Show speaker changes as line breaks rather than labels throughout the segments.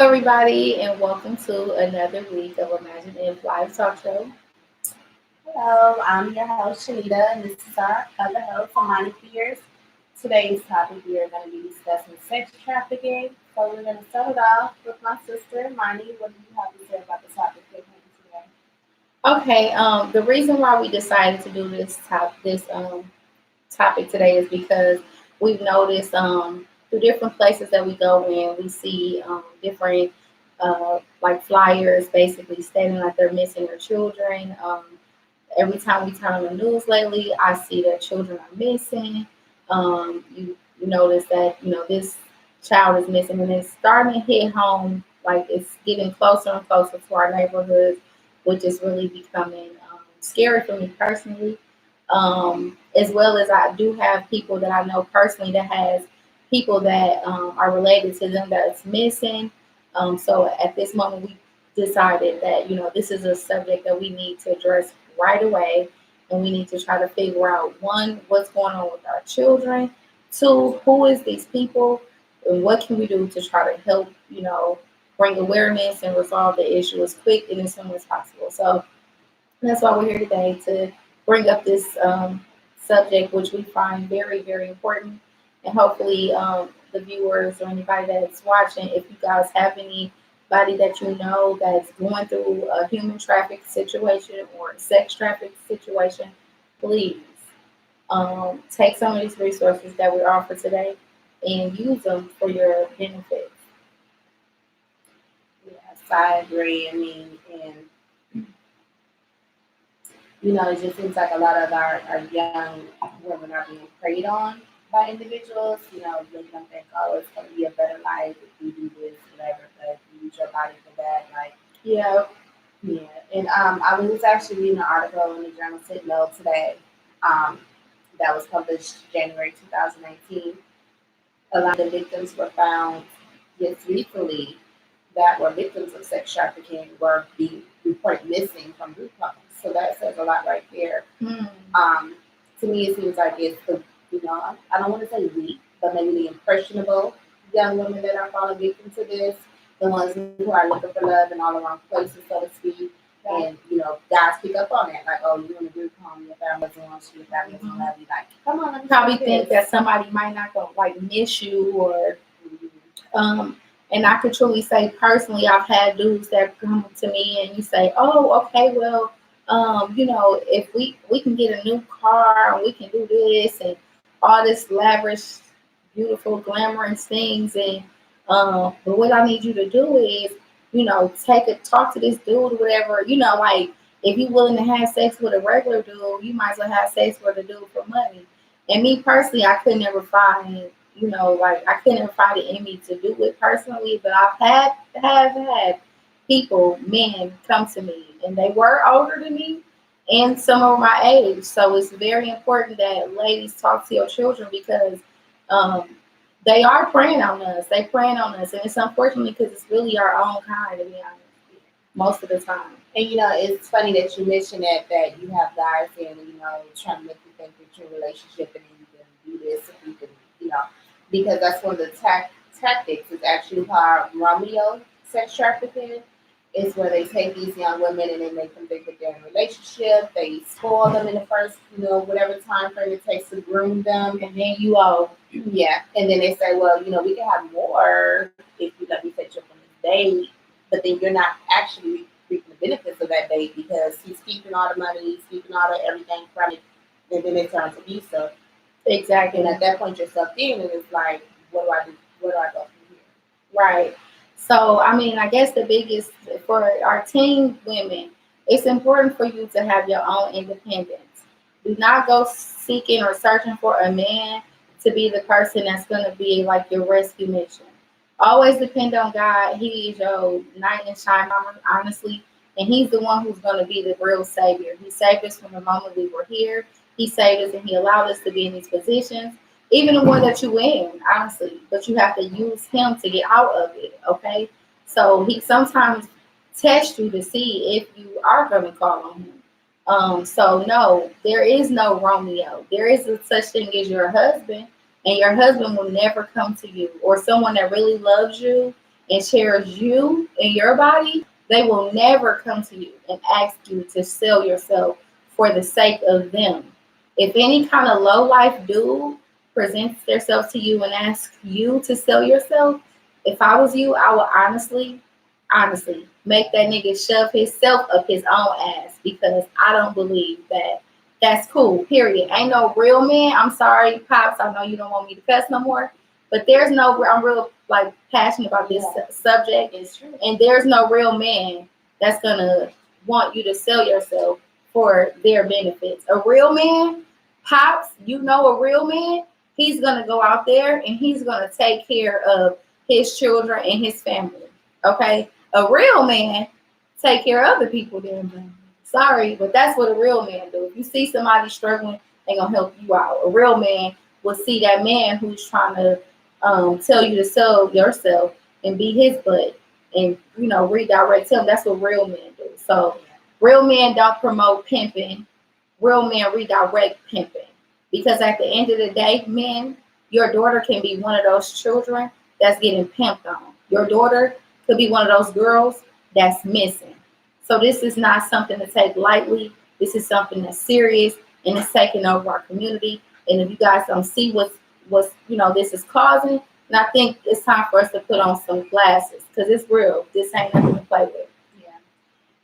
Everybody, and welcome to another week of Imagine If Live Talk Show.
Hello, I'm your host Shanita, and this is our other host, Amani Pierce. Today's topic we are going to be discussing sex trafficking. So we're going to start it off with my sister, Amani. What do you have to say about the topic we're today?
Okay, the reason why we decided to do this topic today is because we've noticed through different places that we go in, we see different like flyers basically stating like they're missing their children. Every time we turn on the news lately, I see that children are missing. You notice that this child is missing, and it's starting to hit home. Like it's getting closer and closer to our neighborhoods, which is really becoming scary for me personally. As well as I do have people that I know personally that has people that are related to them that's missing. So at this moment, we decided that this is a subject that we need to address right away, and we need to try to figure out one, what's going on with our children, two, who is these people, and what can we do to try to help bring awareness and resolve the issue as quick and as soon as possible. So that's why we're here today to bring up this subject, which we find very, very important. And hopefully, the viewers or anybody that's watching, if you guys have anybody that you know that's going through a human traffic situation or a sex traffic situation, please take some of these resources that we offer today and use them for your benefit.
Yes, I agree. I mean, and it just seems like a lot of our young women are being preyed on by individuals, making them think, oh, it's going to be a better life if you do this, whatever, but you use your body for that. Like,
Yeah.
yeah. And I was actually reading an article in the journal Signal today um, that was published January 2019. A lot of the victims were found just recently that were victims of sex trafficking were being reported missing from group homes. So that says a lot right there.
Mm.
To me, it seems like it's the, I don't want to say weak, but maybe the impressionable young women that are falling victim to this, the ones who are looking for love in all the wrong places, so to speak. And, guys pick up on that. Like, oh, you're in a group home, your family doesn't want you, your family doesn't love you. Like, come on, let me
probably think that somebody might not go like miss you or and I could truly say personally, I've had dudes that come to me and you say, "Oh, okay, well, if we can get a new car and we can do this and all this lavish, beautiful, glamorous things, and but what I need you to do is, talk to this dude, or whatever, like if you're willing to have sex with a regular dude, you might as well have sex with a dude for money." And me personally, I could never find like I couldn't find it in me to do it personally, but have had people, men, come to me, and they were older than me, and some of my age. So it's very important that ladies talk to your children because um, they are preying on us. They preying on us, and it's unfortunately because it's really our own kind, to be honest, most of the time.
And it's funny that you mentioned that you have guys in, trying to make you think that your relationship and then you can do this and you can, because that's one of the tactics. It's actually called Romeo sex trafficking. Is where they take these young women and they make them think that they're in a relationship. They spoil them in the first, whatever time frame it takes to groom them.
And then you all,
yeah. And then they say, well, we can have more if you let me set you up on this date. But then you're not actually reaping the benefits of that date because he's keeping all the money, he's keeping all the everything from it, and then it turns abusive.
exactly.
And at that point, you're sucked in, and it's like, what do I do? Where do I go from here?
Right. So, I mean, I guess the biggest for our teen women, it's important for you to have your own independence. Do not go seeking or searching for a man to be the person that's going to be like your rescue mission. Always depend on God. He is your knight in shine armor, honestly. And He's the one who's going to be the real savior. He saved us from the moment we were here. He saved us and He allowed us to be in these positions even the one that you in, honestly. But you have to use him to get out of it, okay? So he sometimes tests you to see if you are going to call on him. So no, there is no Romeo. There is a such thing as your husband, and your husband will never come to you, or someone that really loves you and cherish you and your body, they will never come to you and ask you to sell yourself for the sake of them. If any kind of low life dude presents themselves to you and asks you to sell yourself, if I was you, I would honestly, make that nigga shove himself up his own ass because I don't believe that that's cool. Period. Ain't no real man. I'm sorry, pops. I know you don't want me to cuss no more, but there's no. I'm real like passionate about this subject,
It's true.
and there's no real man that's gonna want you to sell yourself for their benefits. A real man, pops. You know, a real man. He's gonna go out there and he's gonna take care of his children and his family. Okay, a real man take care of other people. Then, sorry, but that's what a real man do. If you see somebody struggling, they gonna help you out. A real man will see that man who's trying to tell you to sell yourself and be his butt, and redirect him. That's what real men do. So real men don't promote pimping. Real men redirect pimping because at the end of the day, men, your daughter can be one of those children that's getting pimped on. Your daughter could be one of those girls that's missing. So this is not something to take lightly. This is something that's serious and it's taking over our community. And if you guys don't see what's this is causing, and I think it's time for us to put on some glasses because it's real. This ain't nothing to play with.
Yeah.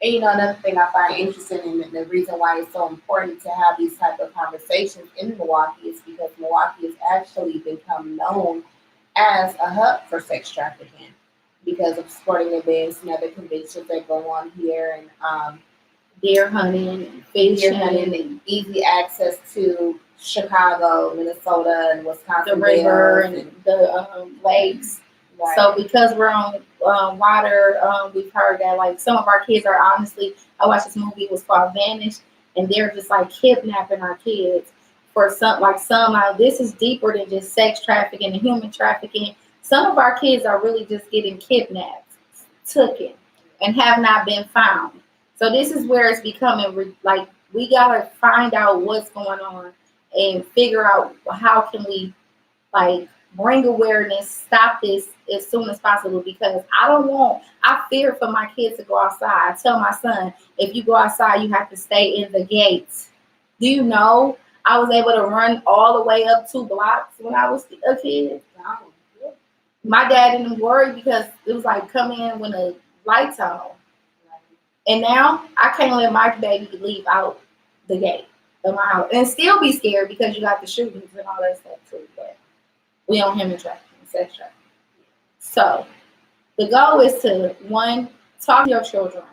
And another thing I find interesting and the reason why it's so important to have these type of conversations in Milwaukee is because Milwaukee has actually become known as a hub for sex trafficking because of sporting events and other conventions that go on here and
Deer hunting, fishing,
and easy access to Chicago, Minnesota, and
the
Wisconsin,
river
and
and the lakes.
right.
So because we're on water, we've heard that like some of our kids are honestly. I watched this movie. It was called Vanished, and they're just like kidnapping our kids for some. This is deeper than just sex trafficking and human trafficking. Some of our kids are really just getting kidnapped, taken, and have not been found. So this is where it's becoming like we gotta find out what's going on and figure out how can we like bring awareness, stop this as soon as possible because I fear for my kids to go outside. I tell my son, if you go outside, you have to stay in the gates. Do you know I was able to run all the way up 2 blocks when I was a kid? My dad didn't worry because it was like come in when the lights on. And now I can't let my baby leave out the gate of my house and still be scared because you got the shootings and all that stuff too. But we on human trafficking, sex trafficking. So the goal is to one, talk to your children.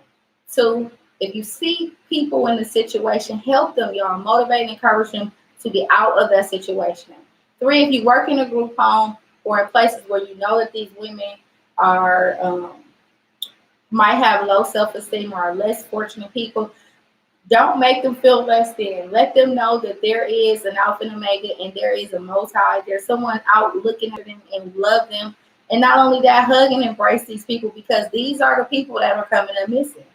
Two, if you see people in the situation, help them, y'all. Motivate and encourage them to get out of that situation. Three, if you work in a group home or in places where you know that these women are might have low self-esteem or are less fortunate people, don't make them feel less than. Let them know that there is an Alpha and Omega and there is a Most High. There's someone out looking at them and love them. And not only that, hug and embrace these people because these are the people that are coming up missing.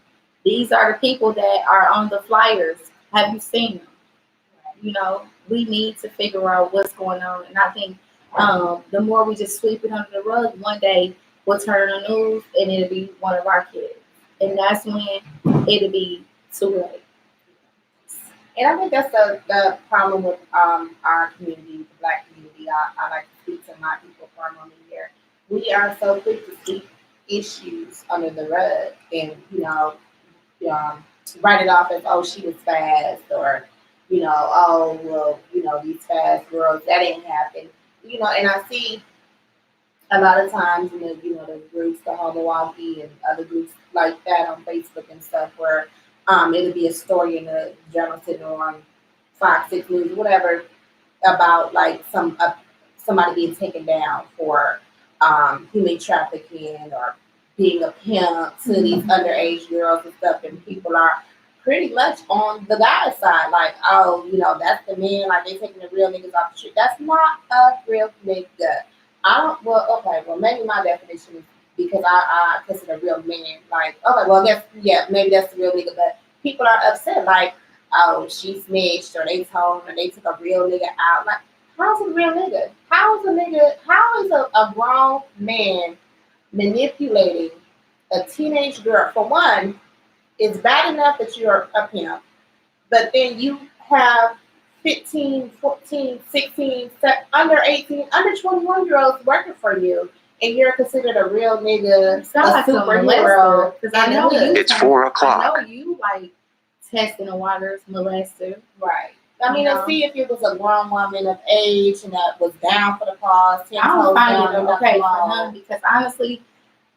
These are the people that are on the flyers. Have you seen them? We need to figure out what's going on. And I think the more we just sweep it under the rug, one day we'll turn on the news and it'll be one of our kids. And that's when it'll be too late.
And I think that's the problem with our community, the Black community. I like to speak to my people for a moment here. We are so quick to sweep issues under the rug and, write it off as, oh, she was fast or, oh, well, these fast girls, that ain't happen. And I see a lot of times in the groups, the Home Milwaukee and other groups like that on Facebook and stuff where it'll be a story in the journal sitting on 5, 6 News, whatever, about like somebody being taken down for human trafficking or being a pimp to these underage girls and stuff, and people are pretty much on the guy's side, like, oh, that's the man, like they taking the real niggas off the street. That's not a real nigga. Well, maybe my definition is because I consider a real man. Like, okay, well, I guess, yeah, maybe that's the real nigga, but people are upset, like, oh, she snitched, or they told, or they took a real nigga out. Like, how's a real nigga? How is a grown man manipulating a teenage girl. For one, it's bad enough that you're a pimp, but then you have 15, 14, 16, under 18, under 21-year-olds working for you, and you're considered a real nigga,
Sound
a
like a
superhero.
molester. Because I know you.
It's 4 o'clock.
I know you like testing the waters, molester.
Right. I mean,
You
and
know?
see if it was a grown woman of age and that was down for the cause, 10
I don't
toes
find
down,
it
and nothing
okay for
wrong.
none because honestly,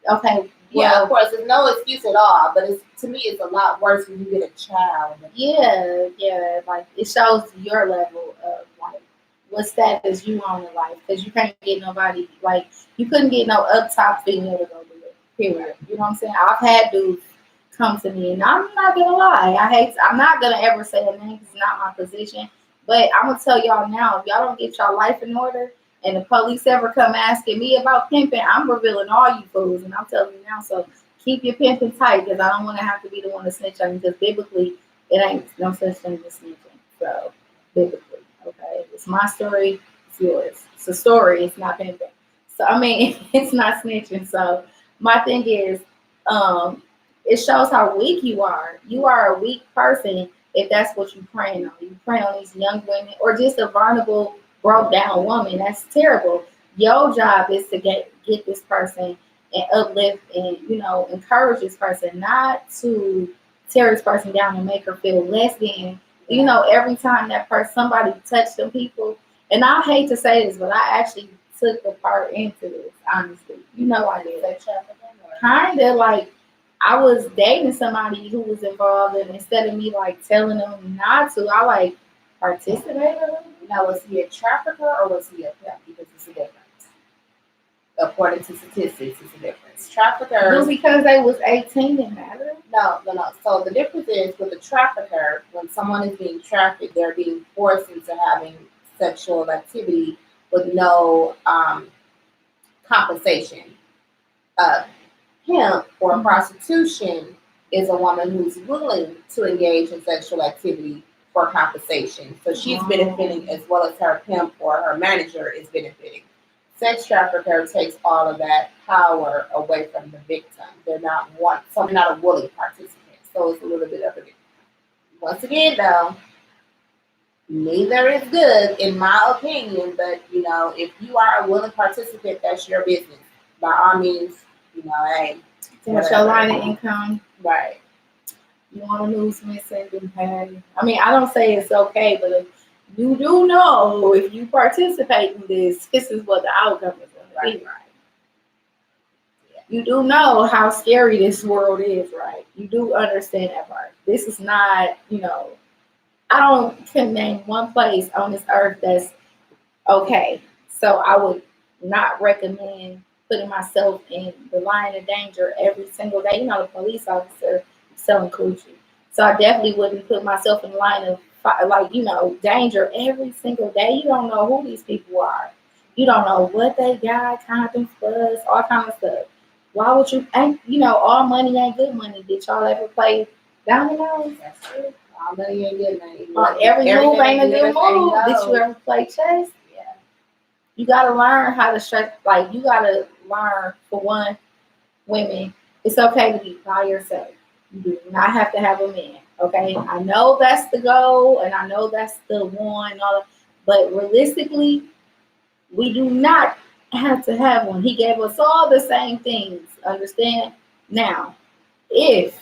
okay,
Yeah,
well,
of course, there's no excuse at all. But it's, to me, it's a lot worse when you get a child.
yeah, like it shows your level of like what status you on in life because you can't get nobody like you couldn't get no up top female to go do it. Period. You know what I'm saying? I've had dudes come to me, and I'm not gonna lie. I'm not gonna ever say a name 'cause it's not my position. But I'm gonna tell y'all now, if y'all don't get y'all life in order, and the police ever come asking me about pimping, I'm revealing all you fools, and I'm telling you now. So keep your pimping tight, because I don't want to have to be the one to snitch on you. Because biblically, it ain't no such thing as snitching. So biblically, okay, it's my story, it's yours. It's a story. It's not pimping. So I mean, it's not snitching. So my thing is, um, it shows how weak you are. You are a weak person if that's what you praying on. You prey on these young women or just a vulnerable, broke down woman. That's terrible. Your job is to get this person and uplift and encourage this person, not to tear this person down and make her feel less than. Every time that person somebody touched them people, and I hate to say this, but I actually took a part into this. Honestly, I did. Kind of like I was dating somebody who was involved, and instead of me like telling them not to, I like participated.
Now, was he a trafficker or was he a pimp? Because it's a difference. According to statistics, it's a difference. Traffickers.
Because they was 18 and matter.
No. So the difference is with a trafficker, when someone is being trafficked, they're being forced into having sexual activity with no compensation. Pimp or prostitution is a woman who's willing to engage in sexual activity for compensation. So she's benefiting as well as her pimp or her manager is benefiting. Sex trafficker takes all of that power away from the victim. They're not a willing participant. So it's a little bit of a once again though, neither is good in my opinion, but if you are a willing participant, that's your business. By all means, hey.
That's your line of income.
Right.
You want to lose missing, then pay. I mean, I don't say it's okay, but if you do know if you participate in this is what the outcome is going to be.
Right.
Yeah. You do know how scary this world is, right? You do understand that part. This is not, I can name one place on this earth that's okay. So I would not recommend putting myself in the line of danger every single day. The police officer selling coochie. So I definitely wouldn't put myself in the line of danger every single day. You don't know who these people are. You don't know what they got, condoms, buzz, all kind of stuff. Why would you? And all money ain't good money. Did y'all ever play dominoes?
That's true. All money ain't good money.
Every move ain't a good move. Did you ever play chess?
Yeah.
You gotta learn how to stress. Like you gotta learn for one, women. It's okay to be by yourself. You do not have to have a man. Okay, I know that's the goal, and I know that's the one. But realistically, we do not have to have one. He gave us all the same things. Understand? Now, if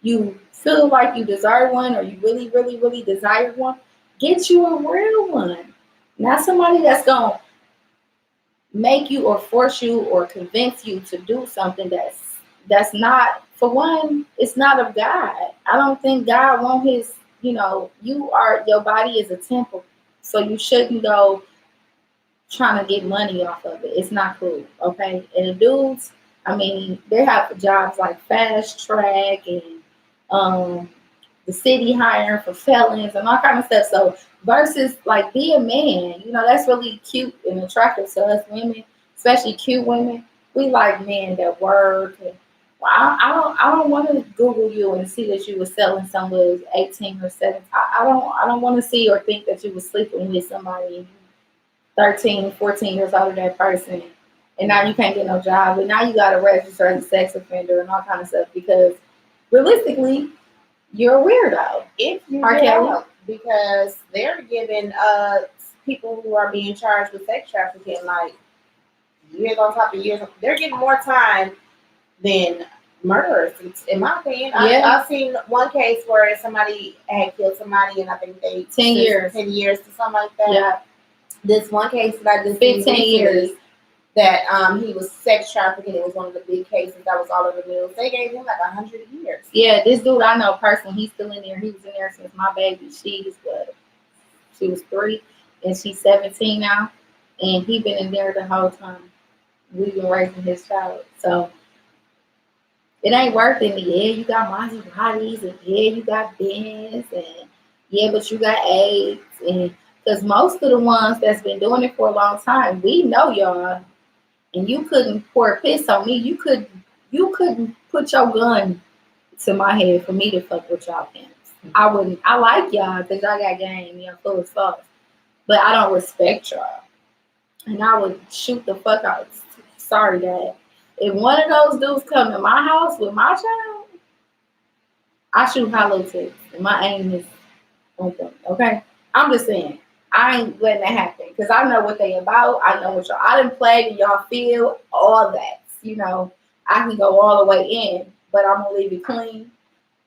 you feel like you desire one, or you really, really, really desire one, get you a real one. Not somebody that's gonna make you or force you or convince you to do something that's not, for one, it's not of God. I don't think God wants his, your body is a temple. So you shouldn't go trying to get money off of it. It's not cool. Okay. And the dudes, I mean, they have jobs like fast track and the city hiring for felons and all kind of stuff. So versus like be a man, that's really cute and attractive to us women, especially cute women. We like men that work. And, well, I don't want to Google you and see that you were selling somewhere 18 or 17. I don't want to see or think that you were sleeping with somebody 13, 14 years older than that person, and now you can't get no job, and now you got to register as a sex offender and all kind of stuff because realistically, you're a weirdo.
If you
R.
get
Kelly.
out, because they're giving people who are being charged with sex trafficking like years on top of years. They're getting more time than murderers. In my opinion,
Yeah.
I've seen one case where somebody had killed somebody, and I think they
10 years.
10 years to something like that.
Yeah.
This one case that I just
15 years.
That he was sex trafficking. It was one of the big cases that was all over the news. They gave him like 100 years.
Yeah, this dude I know personally, he's still in there. He was in there since my baby. She was 3 and she's 17 now. And he been in there the whole time. We've been raising his child. So it ain't worth it. Yeah, you got Maseratis and yeah, you got Benz and yeah, but you got AIDS and because most of the ones that's been doing it for a long time, we know y'all. And you couldn't pour piss on me. You couldn't put your gun to my head for me to fuck with y'all pimps. I wouldn't. I like y'all because y'all got game. Y'all full of sauce. But I don't respect y'all. And I would shoot the fuck out. Sorry, Dad. If one of those dudes come to my house with my child, I shoot hollow tips. And my aim is on them. Okay? I'm just saying. I ain't letting that happen because I know what they about. I know what y'all. I done played in y'all feel all that. You know, I can go all the way in, but I'm gonna leave it clean.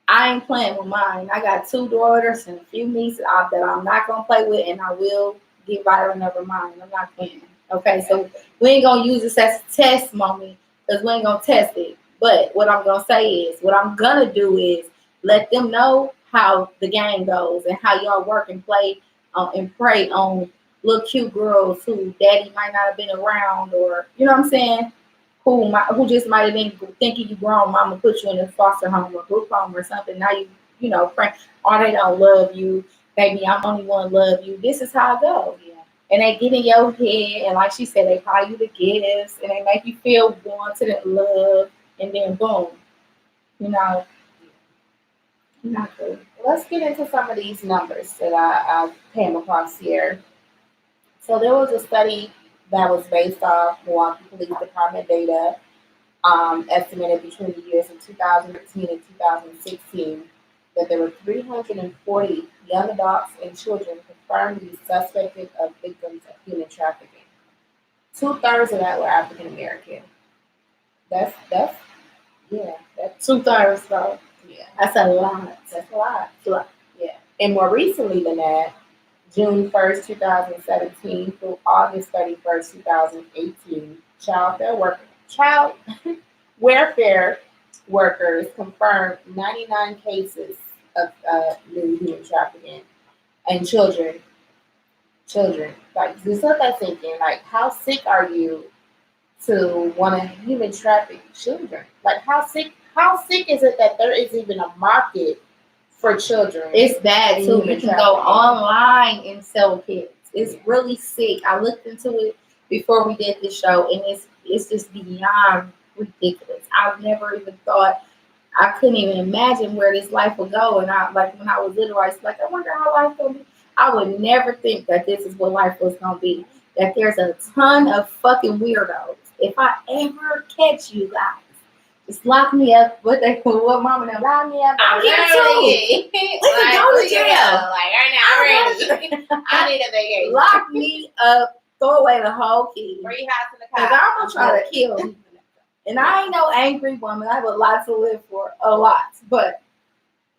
I ain't playing with mine. I got 2 daughters and a few nieces that I'm not gonna play with, and I will get viral. Never mind. I'm not playing. Okay, so we ain't gonna use this as a test moment because we ain't gonna test it. But what I'm gonna say is, what I'm gonna do is let them know how the game goes and how y'all work and play and prey on little cute girls who daddy might not have been around, or you know what I'm saying, who just might have been thinking you grown. Mama put you in a foster home or group home or something. Now you know, friend, or they don't love you. Baby, I'm only one love you. This is how it goes.
Yeah.
And they get in your head, and like she said, they buy you the gifts, and they make you feel wanted and loved, and then boom, you know, not good.
Let's get into some of these numbers that I came across here. So there was a study that was based off Milwaukee Police Department data, estimated between the years of 2013 and 2016, that there were 340 young adults and children confirmed to be suspected of victims of human trafficking. 2/3 of that were African American. That's yeah, that's
2/3 though.
yeah,
That's a lot.
that's a lot.
That's a lot.
Yeah. And more recently than that, June 1st, 2017 through August 31st, 2018, child welfare workers confirmed 99 cases of new human trafficking and children. Like, just let that sink in. Like, how sick are you to want to human traffic children? Like, how sick is it that there is even a market for children?
It's bad too. You can go online and sell kids. It's really sick. I looked into it before we did this show, and it's just beyond ridiculous. I've never even thought. I couldn't even imagine where this life would go. And I like when I was little, I was like, I wonder how life will be. I would never think that this is what life was gonna be. That there's a ton of fucking weirdos. If I ever catch you guys, just lock me up. What mama now? Lock me up. I'm here too. We can go to jail.
Like right now, I'm ready. I need a vacation.
Lock me up. Throw away the whole key.
3 hots in the
Cause
car.
I'm gonna try to kill you. And I ain't no angry woman. I have a lot to live for. A lot. But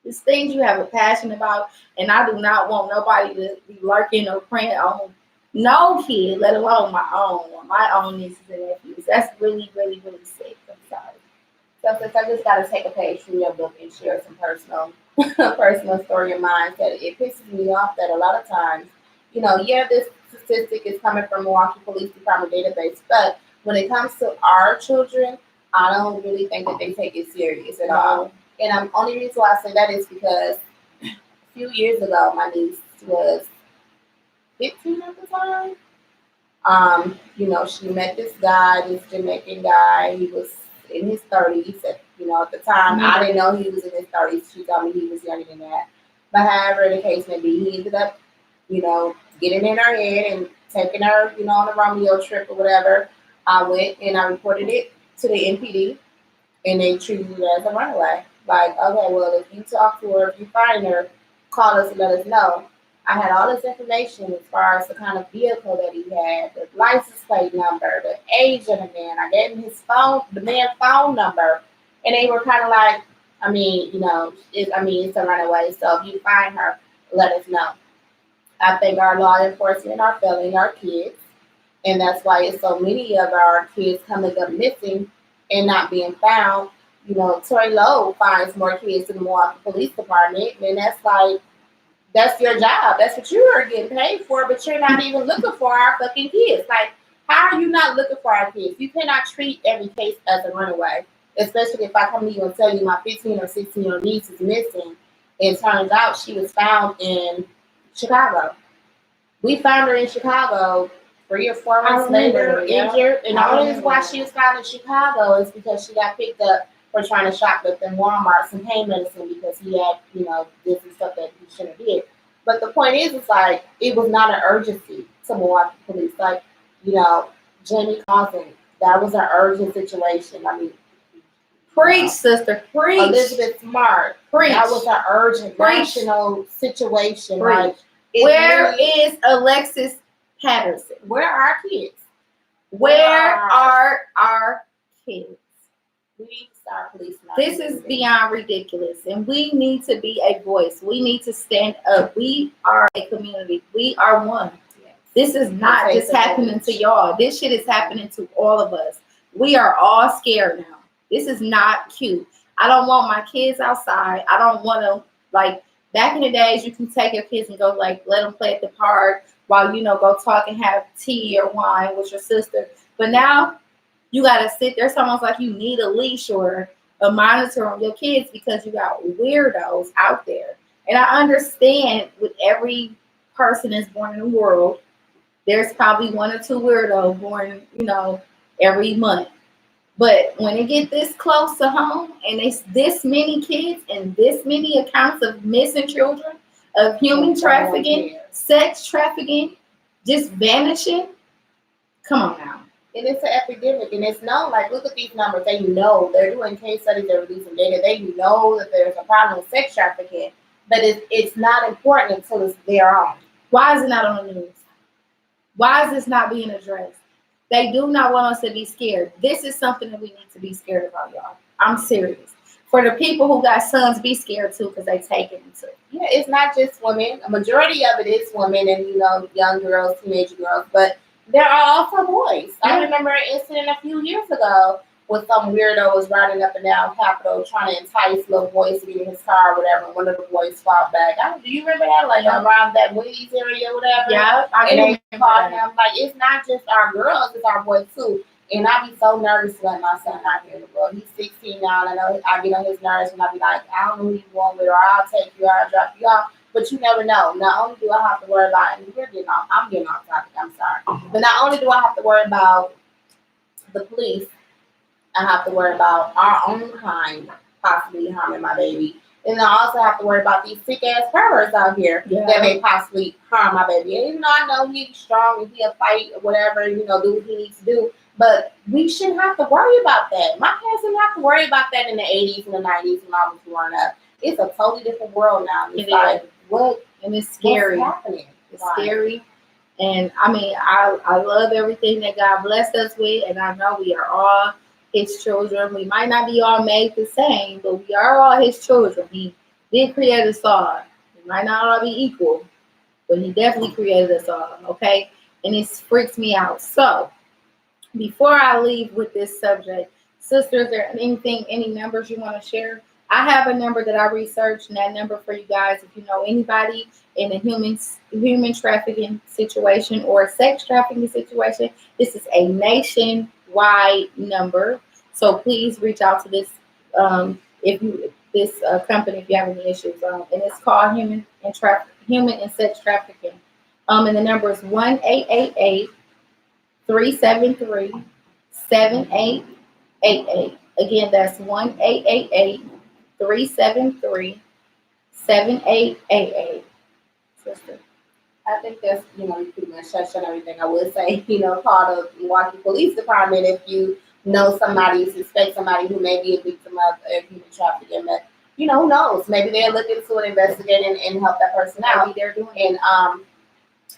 it's things you have a passion about. And I do not want nobody to be lurking or preying on no kid, let alone my own nieces and nephews. That's really, really, really sick. I'm sorry.
So since I just gotta take a page from your book and share some personal story of mine, that it pisses me off that a lot of times, you know, yeah, this statistic is coming from Milwaukee Police Department database, but when it comes to our children, I don't really think that they take it serious at all. And only reason why I say that is because a few years ago, my niece was 15 at the time. You know, she met this guy, this Jamaican guy. He was in his 30s. You know, at the time, I didn't know he was in his 30s. She told me he was younger than that. But however the case may be, he ended up, you know, getting in her head and taking her, you know, on a Romeo trip or whatever. I went and I reported it to the NPD, and they treated it as a runaway. Like, okay, well, if you talk to her, if you find her, call us and let us know. I had all this information as far as the kind of vehicle that he had, the license plate number, the age of the man. I gave him his phone, the man's phone number, and they were kind of like, I mean, it's a runaway. So if you find her, let us know. I think our law enforcement are failing our kids, and that's why it's so many of our kids coming up missing and not being found. Tory Lowe finds more kids in the Milwaukee Police Department, and that's like that's your job. That's what you are getting paid for, but you're not even looking for our fucking kids. Like, how are you not looking for our kids? You cannot treat every case as a runaway, especially if I come to you and tell you my 15 or 16-year-old niece is missing. It turns out she was found in Chicago. We found her in Chicago 3 or 4 months later, injured. And the only reason why she was found in Chicago is because she got picked up for trying to shoplift in Walmart some pain medicine because he had, this and stuff that he shouldn't have did. But the point is, it's like, it was not an urgency to Milwaukee police. Like, Jamie Cousin, that was an urgent situation. I mean,
preach, sister, preach.
Elizabeth Smart, preach. That was an urgent national situation. Preach. Like,
where is Alexis Patterson?
Where are our kids?
Where are our kids?
We need to start policing.
This is beyond ridiculous, and we need to be a voice. We need to stand up. We are a community. We are one. Yes. This is not just happening to y'all. This shit is happening to all of us. We are all scared now. This is not cute. I don't want my kids outside. I don't want to, like, back in the days, you can take your kids and go, like, let them play at the park while, go talk and have tea or wine with your sister. But now you got to sit there. It's almost like you need a leash or a monitor on your kids because you got weirdos out there. And I understand with every person that's born in the world, there's probably 1 or 2 weirdos born, every month. But when it get this close to home and it's this many kids and this many accounts of missing children, of human trafficking, sex trafficking, just vanishing, come on now.
And it's an epidemic, and it's known. Like, look at these numbers. They know they're doing case studies. They're releasing data. They know that there's a problem with sex trafficking, but it's not important until it's their own.
Why is it not on the news? Why is this not being addressed? They do not want us to be scared. This is something that we need to be scared about, y'all. I'm serious. For the people who got sons, be scared too, because they take it into.
Yeah, it's not just women. A majority of it is women and young girls, teenage girls, but there are also boys. I remember an incident a few years ago with some weirdo was riding up and down Capitol trying to entice little boys to get in his car or whatever. And one of the boys fought back. Do you remember that? Like around that Wendy's area or whatever?
Yeah,
I and they fought him. Like, it's not just our girls, it's our boys too. And I be so nervous to let my son out here in the world. He's 16 now, and I know I get on his nerves and I be like, I don't know who you want with, or I'll take you, or I'll drop you off. But you never know. Not only do I have to worry about, and I'm getting off topic, I'm sorry. But not only do I have to worry about the police, I have to worry about our own kind possibly harming my baby. And I also have to worry about these sick ass perverts out here that may possibly harm my baby. And even though I know he's strong and he'll fight or whatever, do what he needs to do. But we shouldn't have to worry about that. My parents didn't have to worry about that in the 80s and the 90s when I was growing up. It's a totally different world now. It's like, what?
And it's scary.
What's happening?
It's scary. And I mean, I love everything that God blessed us with. And I know we are all His children. We might not be all made the same, but we are all His children. He did create us all. We might not all be equal, but He definitely created us all. Okay? And it freaks me out. So, before I leave with this subject, sister, is there any numbers you want to share? I have a number that I researched, and that number for you guys, if you know anybody in a human trafficking situation or a sex trafficking situation, this is a nationwide number. So please reach out to this company if you have any issues. And it's called human and sex trafficking. And the number is 1-888-373-7888. Again, that's 1-888-373-7888. Sister.
I think that's, you pretty much touched on everything. I would say, call the Milwaukee Police Department if you know somebody, suspect somebody who may be a victim of human trafficking. But, who knows? Maybe they'll look into it, investigate, and help that person out.
Maybe they're doing
And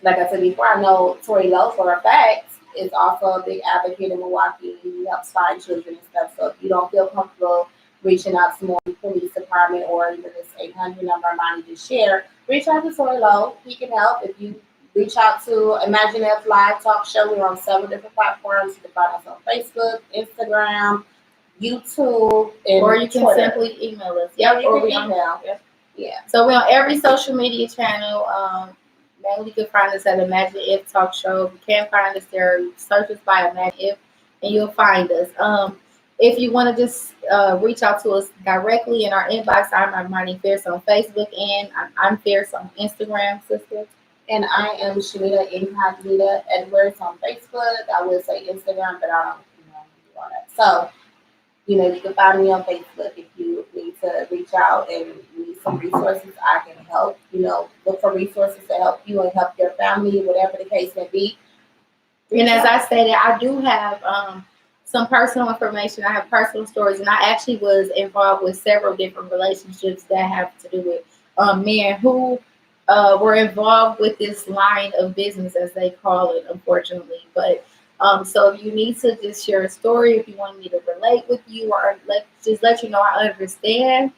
like I said before, I know Tori Lowe for a fact is also a big advocate in Milwaukee. He helps find children and stuff. So if you don't feel comfortable reaching out to more police department or even this 800 number I need to share, reach out to Tori Lowe. He can help. If you reach out to Imagine F Live Talk Show, we're on several different platforms. You can find us on Facebook, Instagram, YouTube, and
or you can
Twitter.
simply email us.
Yeah, you
or
can
we on
email.
Yep.
Yeah.
So we're on every social media channel. Mainly you can find us at Imagine If Talk Show. If you can't find us there, search us by Imagine If, and you'll find us. If you want to just reach out to us directly in our inbox, I'm Armani Fierce on Facebook, and I'm Fierce on Instagram, sister.
And I am Shanita Incognita Edwards on Facebook. I would say Instagram, but I don't, do all that. So, you can find me on Facebook if you need to reach out and need some resources. I can help. Look for resources to help you and help your family, whatever the case may be.
And as I stated, I do have some personal information. I have personal stories, and I actually was involved with several different relationships that have to do with men who were involved with this line of business, as they call it, unfortunately. But so if you need to just share a story, if you want me to relate with you, or let you know I understand,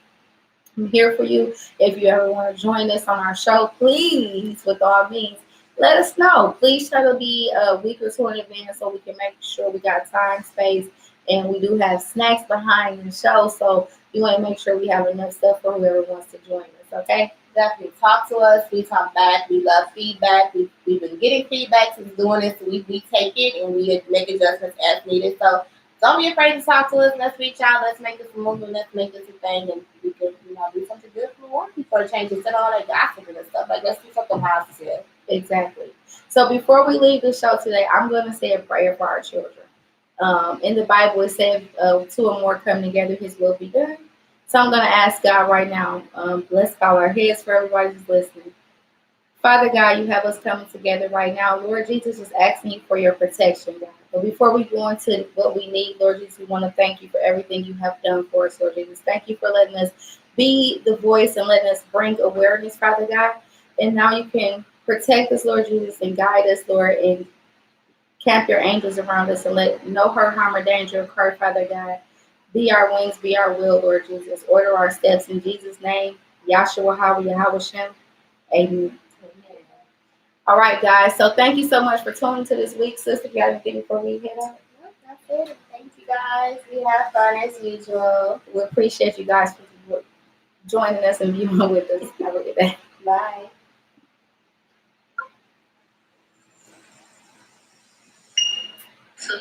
I'm here for you. If you ever want to join us on our show, please, with all means, let us know. Please try to be a week or two in advance so we can make sure we got time, space, and we do have snacks behind the show. So you want to make sure we have enough stuff for whoever wants to join us, okay?
Definitely talk to us. We talk back. We love feedback. We've been getting feedback since doing this. We take it and we make adjustments as needed. So don't be afraid to talk to us. Let's reach out. Let's make this a movement. Let's make this a thing. And we can, do something good for Milwaukee for a change instead of all that gossip and stuff. Like, let's do something positive.
Exactly. So before we leave the show today, I'm going to say a prayer for our children. In the Bible, it says, two or more come together, his will be done. So I'm going to ask God right now, let's bow our heads for everybody who's listening. Father God, you have us coming together right now. Lord Jesus, is asking you for your protection, God. But before we go into what we need, Lord Jesus, we want to thank you for everything you have done for us, Lord Jesus. Thank you for letting us be the voice and letting us bring awareness, Father God. And now you can protect us, Lord Jesus, and guide us, Lord, and camp your angels around us and let no hurt, harm, or danger occur, Father God. Be our wings, be our will, Lord Jesus. Order our steps in Jesus' name. Yahshua Hawa Yahweh Shem. Amen. All right, guys. So thank you so much for tuning to this week, sister. You got anything before we head out?
Nope, that's it. Thank you guys. We have fun as usual.
We appreciate you guys for joining us and viewing with us. Have a good day.
Bye.
So